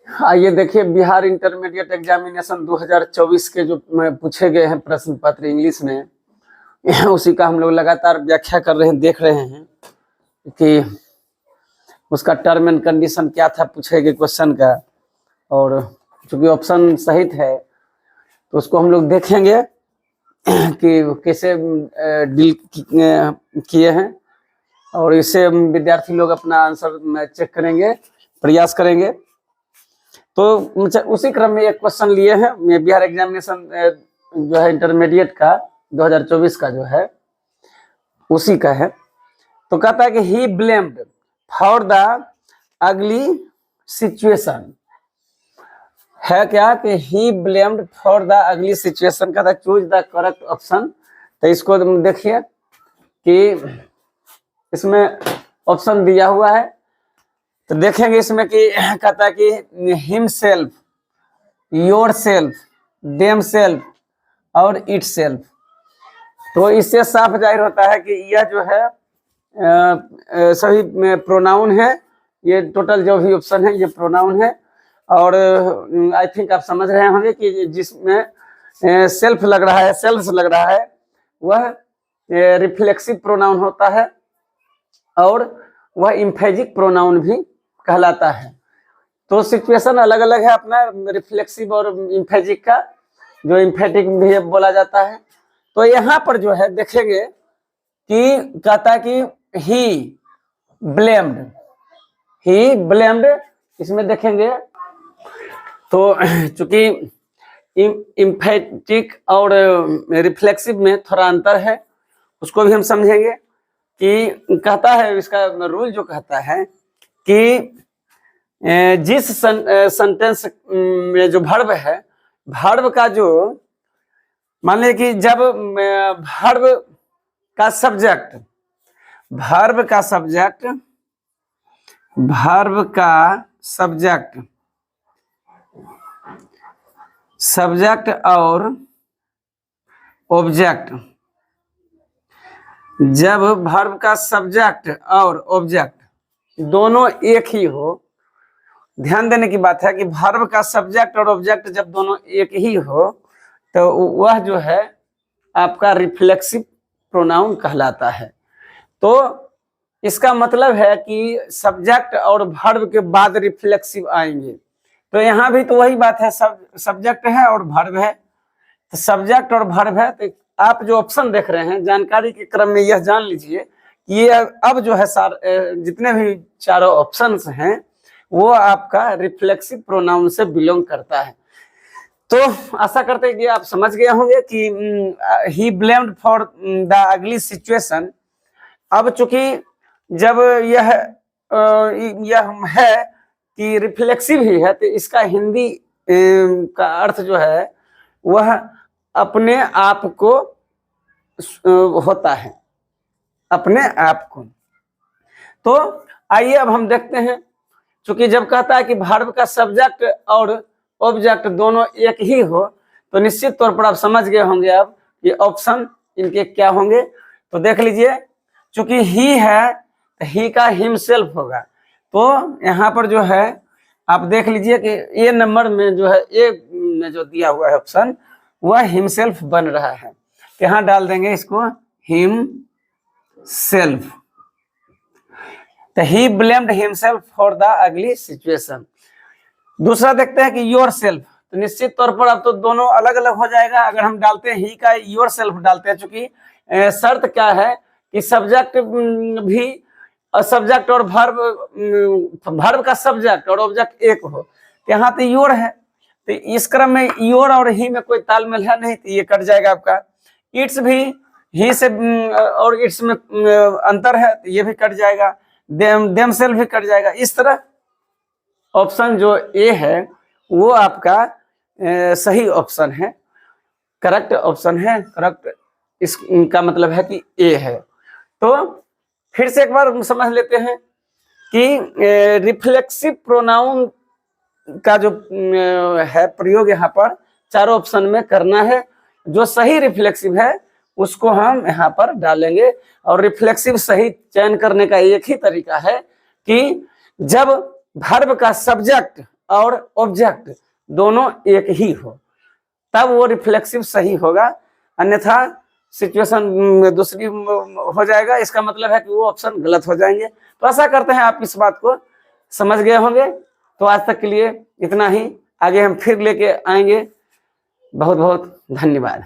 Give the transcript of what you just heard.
आइए देखिए, Bihar intermediate examination 2024 के जो पूछे गए हैं प्रश्न पत्र इंग्लिश में, उसी का हम लोग लगातार व्याख्या कर रहे हैं, देख रहे हैं कि उसका टर्म एंड कंडीशन क्या था पूछे गए क्वेश्चन का। और चूंकि ऑप्शन सहित है तो उसको हम लोग देखेंगे कि कैसे डील किए हैं, और इससे विद्यार्थी लोग अपना आंसर चेक करेंगे, प्रयास करेंगे। तो उसी क्रम में एक क्वेश्चन लिए हैं बिहार एग्जामिनेशन जो है इंटरमीडिएट का 2024 का जो है उसी का है। तो कहता है कि ही blamed for the ugly situation, है क्या कि ही blamed for the ugly situation, कहता है चूज द करेक्ट ऑप्शन। तो इसको देखिए कि इसमें ऑप्शन दिया हुआ है, तो देखेंगे इसमें कि कहता है कि हिमसेल्फ, योरसेल्फ, देमसेल्फ और इटसेल्फ। तो इससे साफ जाहिर होता है कि यह जो है सभी प्रोनाउन है। ये टोटल जो भी ऑप्शन है ये प्रोनाउन है। और आई थिंक आप समझ रहे होंगे कि जिसमें सेल्फ लग रहा है, सेल्फ लग रहा है, वह रिफ्लेक्सिव प्रोनाउन होता है और वह इम्फेजिक प्रोनाउन भी कहलाता है। तो सिचुएशन अलग अलग है अपना, रिफ्लेक्सिव और इम्फेजिक का, जो इम्फेटिक भी बोला जाता है। तो यहाँ पर जो है देखेंगे कि कहता है कि ही ब्लेम्ड, इसमें देखेंगे तो चूंकि इम्फेटिक और रिफ्लेक्सिव में थोड़ा अंतर है, उसको भी हम समझेंगे। कि कहता है इसका रूल जो कहता है कि जिस सेंटेंस में जो वर्ब है, वर्ब का जो मान लीजिए कि जब वर्ब का सब्जेक्ट और ऑब्जेक्ट, जब वर्ब का सब्जेक्ट और ऑब्जेक्ट दोनों एक ही हो, ध्यान देने की बात है कि वर्ब का सब्जेक्ट और ऑब्जेक्ट जब दोनों एक ही हो तो वह जो है आपका रिफ्लेक्सिव प्रोनाउन कहलाता है। तो इसका मतलब है कि सब्जेक्ट और वर्ब के बाद रिफ्लेक्सिव आएंगे। तो यहाँ भी तो वही बात है, सब्जेक्ट है और वर्ब है, तो सब्जेक्ट और वर्ब है। तो आप जो ऑप्शन देख रहे हैं, जानकारी के क्रम में यह जान लीजिए कि ये अब जो है जितने भी चारों ऑप्शंस हैं वो आपका रिफ्लेक्सिव प्रोनाउन से बिलोंग करता है। तो आशा करते हैं कि आप समझ गए होंगे कि ही blamed for the ugly situation. अब चूंकि जब यह है कि रिफ्लेक्सिव ही है, तो इसका हिंदी का अर्थ जो है वह अपने आप को होता है, अपने आप को। तो आइए अब हम देखते हैं, क्योंकि जब कहता है कि वर्ब का सब्जेक्ट और ऑब्जेक्ट दोनों एक ही हो, तो निश्चित तौर पर आप समझ गए होंगे अब ये ऑप्शन इनके क्या होंगे। तो देख लीजिए, चूंकि ही है तो ही का हिमसेल्फ होगा। तो यहाँ पर जो है आप देख लीजिए कि ए नंबर में जो है, ए में जो दिया हुआ है ऑप्शन, वह हिमसेल्फ बन रहा है। यहाँ डाल देंगे इसको हिम सेल्फ। तो ही blamed himself for the ugly situation. दूसरा देखते हैं कि योर सेल्फ। तो निश्चित तौर पर अब तो दोनों अलग अलग हो जाएगा अगर हम डालते हैं ही का योर सेल्फ डालते हैं, चूंकि शर्त क्या है कि सब्जेक्ट भी, सब्जेक्ट और वर्ब का सब्जेक्ट और ऑब्जेक्ट एक हो। यहाँ तो योर है, तो इस क्रम में योर और ही में कोई तालमेल है नहीं, तो ये कट जाएगा आपका। इट्स भी ही से और इट्स में अंतर है, तो ये भी कट जाएगा। देम सेल्फ भी कट जाएगा। इस तरह ऑप्शन जो ए है वो आपका सही ऑप्शन है, करेक्ट ऑप्शन है। करेक्ट इसका मतलब है कि ए है। तो फिर से एक बार समझ लेते हैं कि रिफ्लेक्सिव प्रोनाउन का जो है प्रयोग यहाँ पर चारों ऑप्शन में करना है। जो सही रिफ्लेक्सिव है उसको हम यहाँ पर डालेंगे। और रिफ्लेक्सिव सही चयन करने का एक ही तरीका है कि जब वर्ब का सब्जेक्ट और ऑब्जेक्ट दोनों एक ही हो, तब वो रिफ्लेक्सिव सही होगा, अन्यथा सिचुएशन दूसरी हो जाएगा। इसका मतलब है कि वो ऑप्शन गलत हो जाएंगे। तो आशा करते हैं आप इस बात को समझ गए होंगे। तो आज तक के लिए इतना ही, आगे हम फिर लेके आएंगे। बहुत बहुत धन्यवाद।